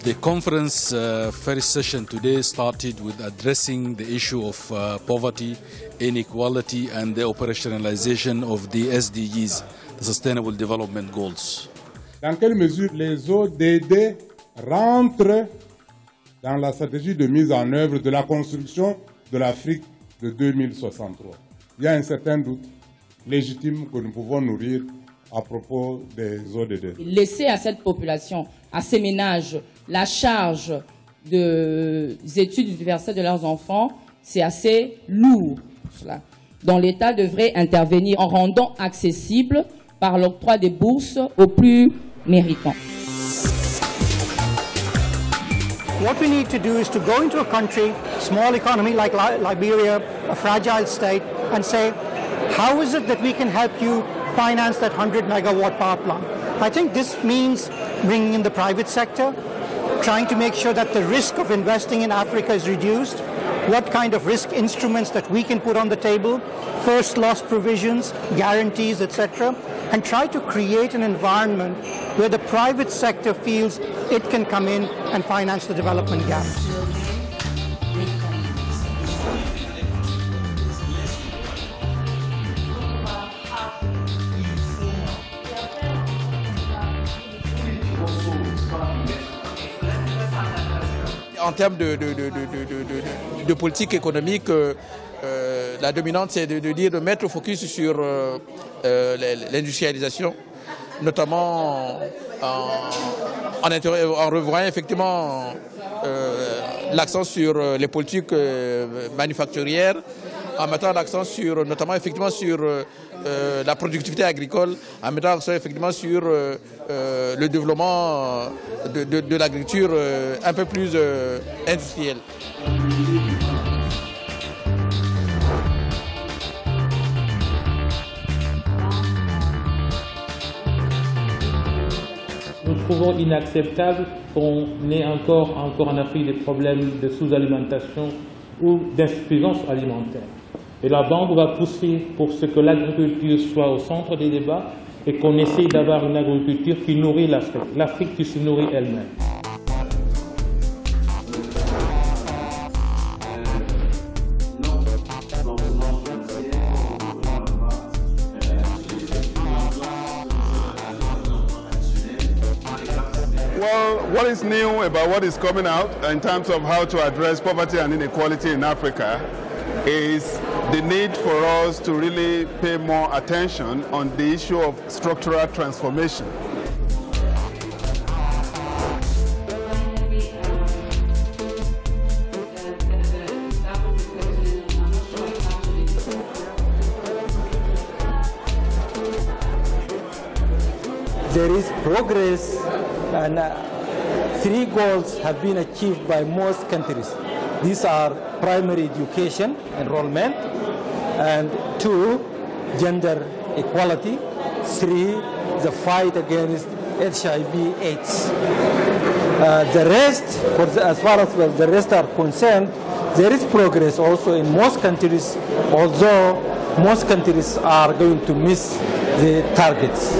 The conference first session today started with addressing the issue of poverty, inequality and the operationalization of the SDGs, the Sustainable Development Goals. Dans quelle mesure les ODD rentrent dans la stratégie de mise en œuvre de la construction de l'Afrique de 2063? Il y a un certain doute légitime que nous pouvons nourrir à propos des ODD. Laisser à cette population, à ces ménages, la charge des études universelles de leurs enfants, c'est assez lourd. Donc l'État devrait intervenir en rendant accessible par l'octroi des bourses aux plus méritants. What we need to do is to go into a country, small economy like Liberia, a fragile state, and say, how is it that we can help you finance that 100 megawatt power plant? I think this means bringing in the private sector, trying to make sure that the risk of investing in Africa is reduced, what kind of risk instruments that we can put on the table, first loss provisions, guarantees, etc., and try to create an environment where the private sector feels it can come in and finance the development gap. En termes de politique économique, la dominante, c'est de mettre le focus sur l'industrialisation, notamment en revoyant effectivement l'accent sur les politiques manufacturières, en mettant l'accent sur, notamment effectivement sur la productivité agricole, en mettant l'accent effectivement sur le développement de l'agriculture un peu plus industrielle. Nous trouvons inacceptable qu'on ait encore en Afrique des problèmes de sous-alimentation ou d'insuffisance alimentaire. Et la Banque va pousser pour ce que l'agriculture soit au centre des débats et qu'on essaye d'avoir une agriculture qui nourrit l'Afrique, l'Afrique qui se nourrit elle-même. Well, what is new about what is coming out in terms of how to address poverty and inequality in Africa is the need for us to really pay more attention on the issue of structural transformation. There is progress and 3 goals have been achieved by most countries. These are primary education enrollment, and 2, gender equality, 3, the fight against HIV/AIDS. The rest, as far as the rest are concerned, there is progress also in most countries, although most countries are going to miss the targets.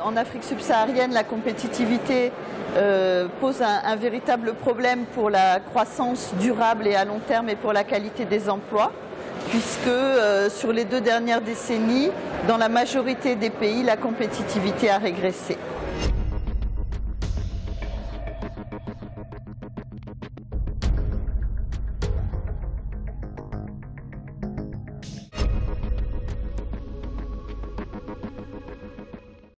En Afrique subsaharienne, la compétitivité pose un véritable problème pour la croissance durable et à long terme et pour la qualité des emplois, puisque sur les 2 dernières décennies, dans la majorité des pays, la compétitivité a régressé.